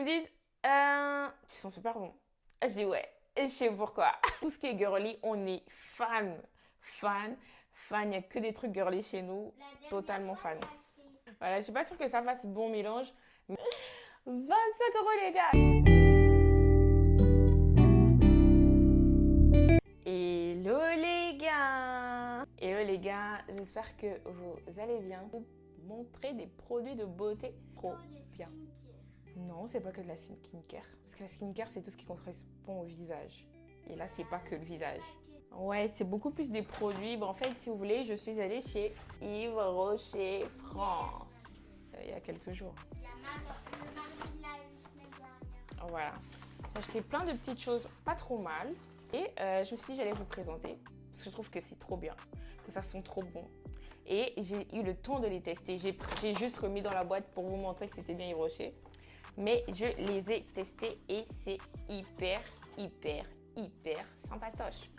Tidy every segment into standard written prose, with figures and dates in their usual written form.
ils me disent, tu sens super bon. Je dis ouais, et je sais pourquoi. Tout ce qui est girly, on est fan. Fan. Fan, il n'y a que des trucs girly chez nous. Totalement fan. Voilà, je suis pas sûre que ça fasse bon mélange. 25 € les gars. Hello les gars, j'espère que vous allez bien. Vous montrer des produits de beauté trop bien. Non, c'est pas que de la skincare. Parce que la skincare, c'est tout ce qui correspond au visage. Et là, c'est pas que le visage. Ouais, c'est beaucoup plus des produits. Bon, en fait, si vous voulez, je suis allée chez Yves Rocher France. Il y a quelques jours. Voilà. J'ai acheté plein de petites choses pas trop mal. Et je me suis dit j'allais vous présenter. Parce que je trouve que c'est trop bien. Que ça sent trop bon. Et j'ai eu le temps de les tester. J'ai juste remis dans la boîte pour vous montrer que c'était bien Yves Rocher. Mais je les ai testés et c'est hyper sympatoche.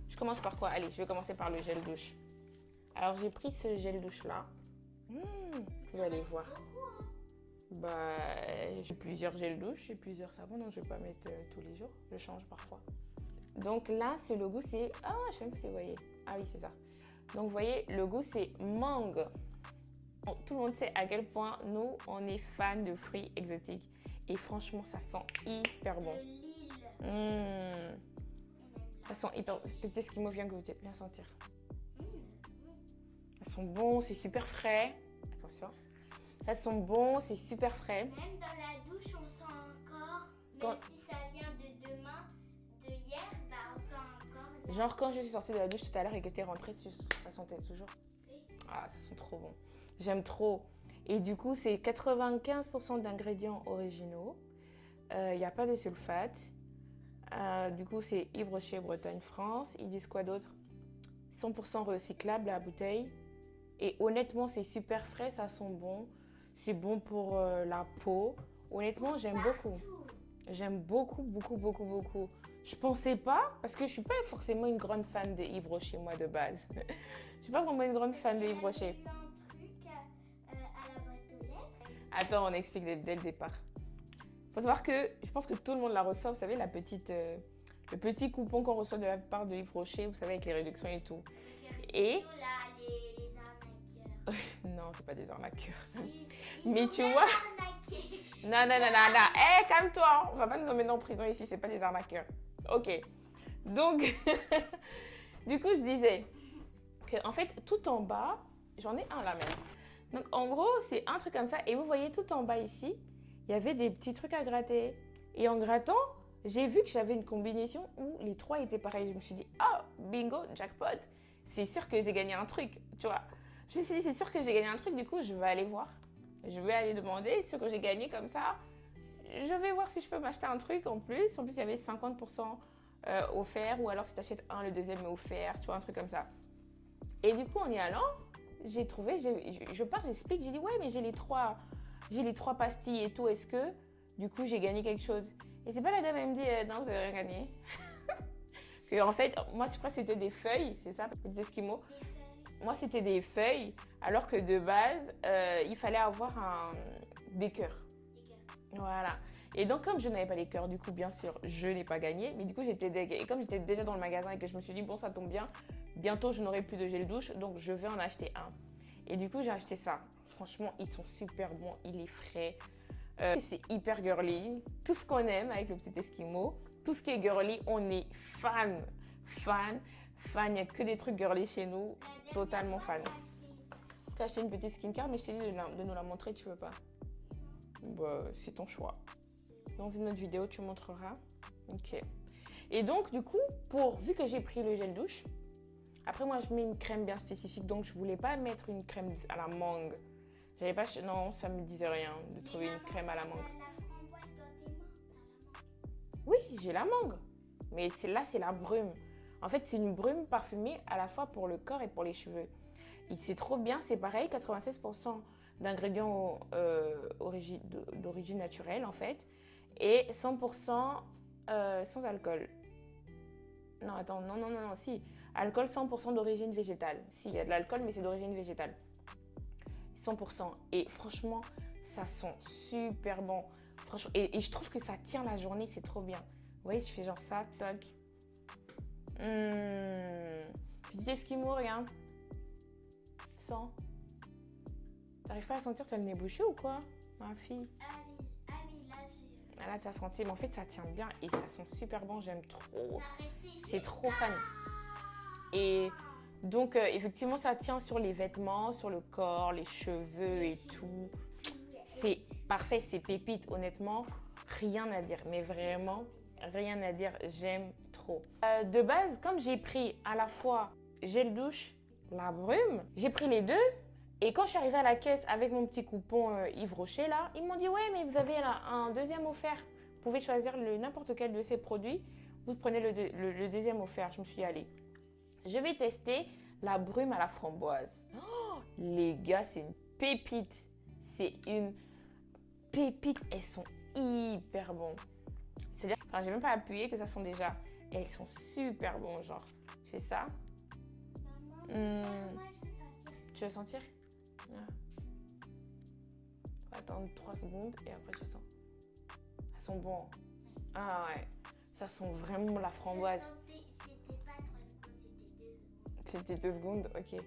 Je commence par quoi? Allez, je vais commencer par le gel douche. Alors, j'ai pris ce gel douche-là. Vous allez voir. Bah, j'ai plusieurs gels douche, j'ai plusieurs savons, donc je vais pas mettre tous les jours. Je change parfois. Donc là, ce logo, c'est... Ah, je sais même pas si vous voyez. Ah oui, c'est ça. Donc, vous voyez, le goût, c'est mangue. Tout le monde sait à quel point nous, on est fans de fruits exotiques. Et franchement, ça sent hyper bon. Ça sent hyper bon. Peut-être ce qui me vient que vous allez bien sentir. Elles sont bons, c'est super frais. Attention. Elles sont bons, c'est super frais. Même dans la douche, on sent encore, même si ça vient de demain, de hier, bah on sent encore. Genre quand je suis sortie de la douche tout à l'heure et que tu es rentrée, ça sentait toujours. Oui. Ah, ça sent trop bon. J'aime trop. Et du coup, c'est 95% d'ingrédients originaux. Il n'y a pas de sulfate. Du coup, c'est Yves Rocher, Bretagne, France. Ils disent quoi d'autre? 100% recyclable la bouteille. Et honnêtement, c'est super frais, ça sent bon. C'est bon pour la peau. Honnêtement, j'aime beaucoup. J'aime beaucoup. Je pensais pas, parce que je suis pas forcément une grande fan de Yves Rocher, moi, de base. Je suis pas vraiment une grande fan de Yves Rocher. Attends, on explique dès le départ. Faut savoir que je pense que tout le monde la reçoit. Vous savez, le petit coupon qu'on reçoit de la part de Yves Rocher, vous savez, avec les réductions et tout. Et... les arnaqueurs. Non, c'est pas des arnaqueurs. Si, mais tu vois... Non. Hé, calme-toi. On va pas nous emmener en prison ici, c'est pas des arnaqueurs. Ok. Donc, du coup, je disais que en fait, tout en bas, j'en ai un là même. Donc, en gros, c'est un truc comme ça. Et vous voyez, tout en bas ici, il y avait des petits trucs à gratter. Et en grattant, j'ai vu que j'avais une combinaison où les trois étaient pareils. Je me suis dit, oh, bingo, jackpot. C'est sûr que j'ai gagné un truc, tu vois. Je me suis dit, c'est sûr que j'ai gagné un truc. Du coup, je vais aller voir. Je vais aller demander ce que j'ai gagné comme ça. Je vais voir si je peux m'acheter un truc en plus. En plus, il y avait 50% offert. Ou alors, si tu achètes un, le deuxième est offert. Tu vois, un truc comme ça. Et du coup, en y allant, j'ai trouvé, je pars, j'explique, j'ai dit ouais mais j'ai les trois pastilles et tout, est-ce que du coup j'ai gagné quelque chose? Et c'est pas la dame, elle me dit non, vous avez rien gagné. Que en fait, moi je crois que c'était des feuilles, c'est ça, petits esquimaux. Moi c'était des feuilles, alors que de base il fallait avoir des cœurs. Voilà. Et donc comme je n'avais pas les cœurs, du coup bien sûr je n'ai pas gagné, mais du coup j'étais dégueu. Et comme j'étais déjà dans le magasin et que je me suis dit bon ça tombe bien, bientôt je n'aurai plus de gel douche, donc je vais en acheter un. Et du coup j'ai acheté ça. Franchement ils sont super bons, il est frais. C'est hyper girly, tout ce qu'on aime avec le petit esquimau. Tout ce qui est girly, on est fan. Il n'y a que des trucs girly chez nous, totalement fan. Tu as acheté une petite skincare mais je t'ai dit de nous la montrer, tu veux pas? Bah, c'est ton choix. Dans une autre vidéo, tu montreras. Ok. Et donc, du coup, vu que j'ai pris le gel douche, après, moi, je mets une crème bien spécifique. Donc, je voulais pas mettre une crème à la mangue. J'avais pas... Non, ça me disait rien de trouver une crème à la mangue. Oui, j'ai la mangue. Mais là, c'est la brume. En fait, c'est une brume parfumée à la fois pour le corps et pour les cheveux. Et c'est trop bien. C'est pareil, 96% d'ingrédients d'origine naturelle, en fait. Et 100% sans alcool. Non, attends, non, si. Alcool 100% d'origine végétale. Si, il y a de l'alcool, mais c'est d'origine végétale. 100%. Et franchement, ça sent super bon. Franchement, et je trouve que ça tient la journée, c'est trop bien. Vous voyez, je fais genre ça, toc. Petit esquimau, regarde. Sens. T'arrives pas à sentir, t'as le nez bouché ou quoi, ma fille? Ah oui, là j'ai. Ah là, t'as senti, mais en fait, ça tient bien et ça sent super bon, j'aime trop. Ça restait C'est trop fan. Et donc, effectivement, ça tient sur les vêtements, sur le corps, les cheveux et tout. C'est parfait, c'est pépite, honnêtement, rien à dire, mais vraiment, rien à dire, j'aime trop. De base, comme j'ai pris à la fois gel douche, la brume, j'ai pris les deux. Et quand je suis arrivée à la caisse avec mon petit coupon Yves Rocher, là, ils m'ont dit « Ouais, mais vous avez là, un deuxième offert. Vous pouvez choisir n'importe quel de ces produits. Vous prenez le deuxième offert. » Je me suis dit « Allez, je vais tester la brume à la framboise. Oh, les gars, c'est une pépite. C'est une pépite. Elles sont hyper bonnes. C'est-à-dire, enfin, j'ai même pas appuyé que ça sent déjà. Elles sont super bonnes, genre. Tu fais ça. Maman, moi je veux sentir. Tu veux sentir? Attends 3 secondes et après tu sens. Elles sont bonnes. Ah ouais, ça sent vraiment la framboise. C'était pas 3 secondes, C'était 2 secondes, ok.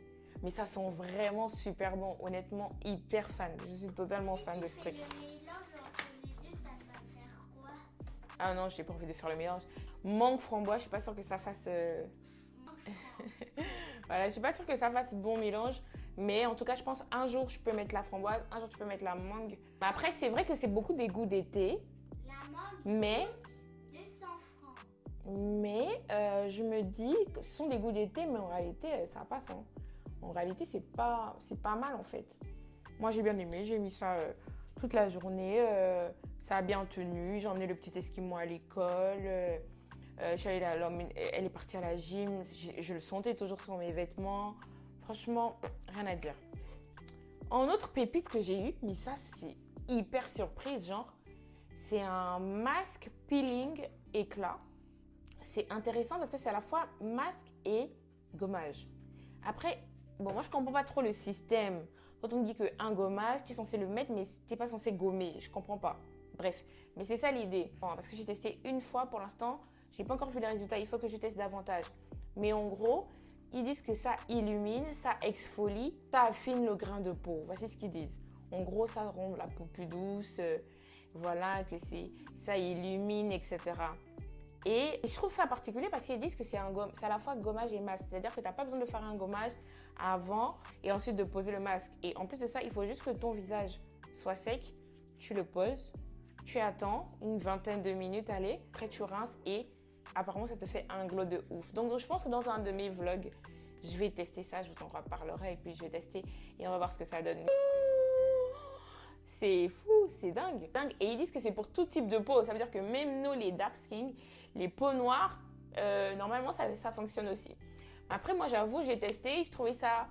Mais ça sent vraiment super bon. Honnêtement, hyper fan. Je suis totalement fan de ce truc. Le mélange entre les deux, ça va faire quoi? Ah non, j'ai pas envie de faire le mélange. Mangue framboise, je suis pas sûre que ça fasse. Voilà, je suis pas sûre que ça fasse bon mélange. Mais en tout cas, je pense un jour je peux mettre la framboise, un jour tu peux mettre la mangue. Après, c'est vrai que c'est beaucoup des goûts d'été. La mangue Mais, coûte 200 francs. je me dis que ce sont des goûts d'été, mais en réalité, ça passe. Hein. En réalité, c'est pas mal en fait. Moi, j'ai bien aimé. J'ai mis ça toute la journée. Ça a bien tenu. J'ai emmené le petit esquimau à l'école. Je suis allée elle est partie à la gym. Je le sentais toujours sur mes vêtements. Franchement, rien à dire. En autre pépite que j'ai eu, mais ça c'est hyper surprise, genre, c'est un masque peeling éclat. C'est intéressant parce que c'est à la fois masque et gommage. Après, bon, moi je comprends pas trop le système. Quand on me dit qu'un gommage, tu es censé le mettre, mais tu n'es pas censé gommer. Je comprends pas. Bref, mais c'est ça l'idée. Bon, parce que j'ai testé une fois pour l'instant, j'ai pas encore vu les résultats. Il faut que je teste davantage. Mais en gros, ils disent que ça illumine, ça exfolie, ça affine le grain de peau. Voici ce qu'ils disent. En gros, ça rend la peau plus douce, voilà, que ça illumine, etc. Et je trouve ça particulier parce qu'ils disent que c'est à la fois gommage et masque. C'est-à-dire que tu n'as pas besoin de faire un gommage avant et ensuite de poser le masque. Et en plus de ça, il faut juste que ton visage soit sec. Tu le poses, tu attends une vingtaine de minutes, allez. Après, tu rinces et apparemment, ça te fait un glow de ouf. Donc, je pense que dans un de mes vlogs, je vais tester ça. Je vous en reparlerai et puis je vais tester et on va voir ce que ça donne. C'est fou, c'est dingue. Et ils disent que c'est pour tout type de peau. Ça veut dire que même nous, les dark skin, les peaux noires, normalement, ça fonctionne aussi. Après, moi, j'avoue, j'ai testé. Je trouvais ça...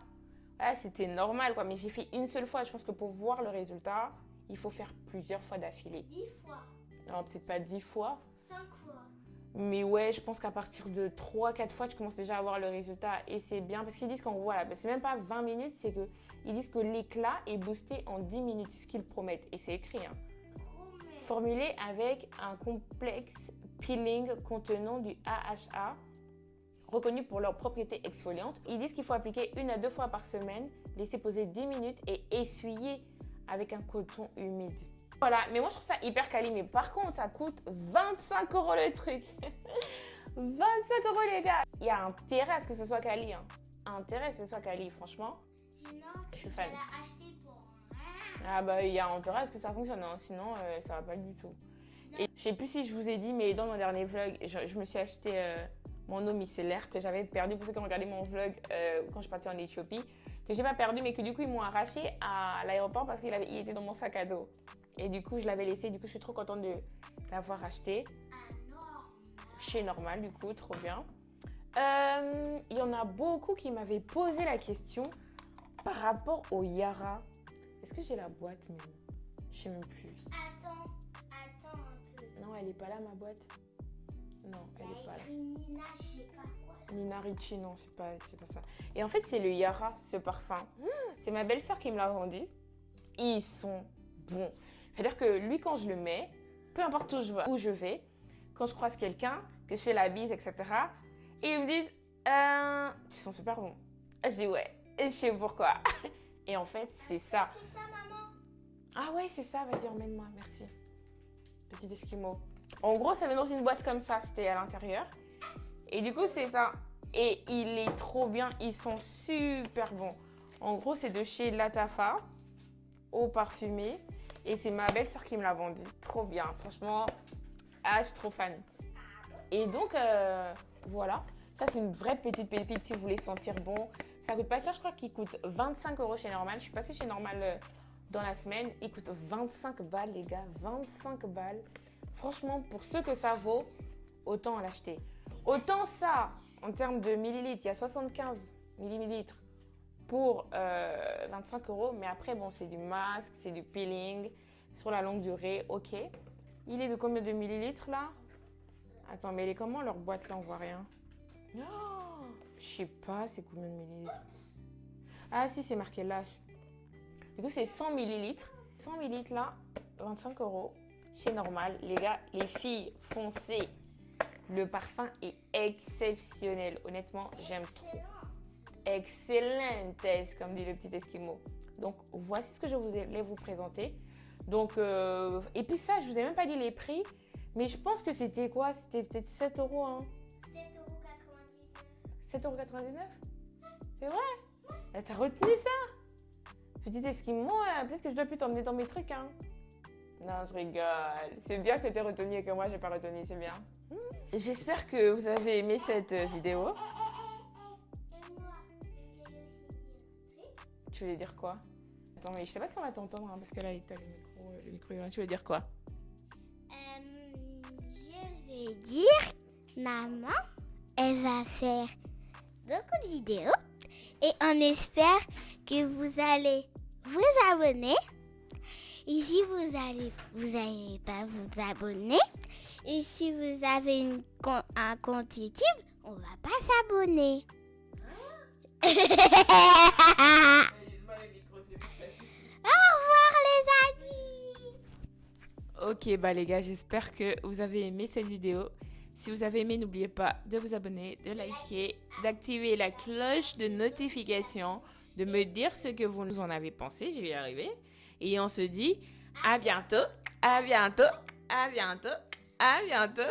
Ah, c'était normal, quoi. Mais j'ai fait une seule fois. Je pense que pour voir le résultat, il faut faire plusieurs fois d'affilée. 10 fois. Non, peut-être pas 10 fois. 5 fois. Mais ouais, je pense qu'à partir de 3-4 fois, tu commences déjà à voir le résultat. Et c'est bien parce qu'ils disent qu'en gros, voilà, c'est même pas 20 minutes, c'est que ils disent que l'éclat est boosté en 10 minutes, c'est ce qu'ils promettent. Et c'est écrit. Hein. Formulé avec un complexe peeling contenant du AHA, reconnu pour leurs propriétés exfoliantes. Ils disent qu'il faut appliquer 1 à 2 fois par semaine, laisser poser 10 minutes et essuyer avec un coton humide. Voilà, mais moi je trouve ça hyper quali. Mais par contre, ça coûte 25 € le truc. 25 € les gars. Il y a intérêt à ce que ce soit quali. Hein. Intérêt à ce que ce soit quali, franchement. Sinon, je suis fan. Tu l'as acheté pour... Ah bah il y a intérêt à ce que ça fonctionne. Hein. Sinon, ça va pas du tout. Et je sais plus si je vous ai dit, mais dans mon dernier vlog, je me suis acheté mon eau micellaire que j'avais perdu pour ceux qui ont regardé mon vlog quand je suis partie en Éthiopie. Que j'ai pas perdu, mais que du coup ils m'ont arraché à l'aéroport parce qu'il était dans mon sac à dos. Et du coup, je l'avais laissé. Du coup, je suis trop contente de l'avoir acheté. Chez Normal, du coup, trop bien. Il y en a beaucoup qui m'avaient posé la question par rapport au Yara. Est-ce que j'ai la boîte même? Je sais même plus. Attends un peu. Non, elle est pas là, ma boîte. Non, elle est pas là. Nina, je sais pas quoi. Nina Ricci, non, c'est pas ça. Et en fait, c'est le Yara, ce parfum. C'est ma belle-sœur qui me l'a vendu. Ils sont bons. C'est-à-dire que lui, quand je le mets, peu importe où je vais, quand je croise quelqu'un, que je fais la bise, etc. Et ils me disent, tu sens super bon. Je dis ouais, et je sais pourquoi. Et en fait, c'est ça. C'est ça, maman. Ah ouais, c'est ça, vas-y, emmène-moi, merci. Petit esquimau. En gros, ça vient dans une boîte comme ça, c'était à l'intérieur. Et du coup, c'est ça. Et il est trop bien, ils sont super bons. En gros, c'est de chez Latafa, eau parfumée. Et c'est ma belle-sœur qui me l'a vendu. Trop bien, franchement, je suis trop fan. Et donc, voilà. Ça, c'est une vraie petite pépite si vous voulez sentir bon. Ça coûte pas cher, je crois qu'il coûte 25 € chez Normal. Je suis passée chez Normal dans la semaine. Il coûte 25 balles, les gars. 25 balles. Franchement, pour ce que ça vaut, autant l'acheter. Autant ça, en termes de millilitres, il y a 75 millilitres pour 25 €. Mais après, bon, c'est du masque, c'est du peeling sur la longue durée. Ok. Il est de combien de millilitres là? Attends, mais il est comment leur boîte là? On voit rien. Oh, je sais pas, c'est combien de millilitres? Ah si, c'est marqué là. Du coup, c'est 100 millilitres. 100 millilitres là, 25 € chez Normal. Les gars, les filles, foncez. Le parfum est exceptionnel. Honnêtement, j'aime trop. Excellente, comme dit le petit esquimau. Donc, voici ce que je voulais vous présenter. Donc, et puis ça, je vous ai même pas dit les prix. Mais je pense que c'était quoi? C'était peut-être 7 €. Hein. 7,99 €? C'est vrai? T'as retenu ça? Petit esquimau, peut-être que je dois plus t'emmener dans mes trucs. Hein. Non, je rigole. C'est bien que tu aies retenu et que moi, j'ai pas retenu. C'est bien. J'espère que vous avez aimé cette vidéo. Et moi, je voulais aussi dire un truc. Tu voulais dire quoi? Attends, mais je sais pas si on va t'entendre hein, parce que là, t'as le micro est loin. Tu voulais dire quoi? Je vais dire, maman, elle va faire beaucoup de vidéos et on espère que vous allez vous abonner. Et si vous allez pas vous abonner, et si vous avez un compte YouTube, on va pas s'abonner. Au revoir les amis. Ok, bah les gars, j'espère que vous avez aimé cette vidéo. Si vous avez aimé, n'oubliez pas de vous abonner, de liker, d'activer la cloche de notification, de me dire ce que vous nous en avez pensé. Je vais y arriver. Et on se dit à bientôt, à bientôt, à bientôt, à bientôt.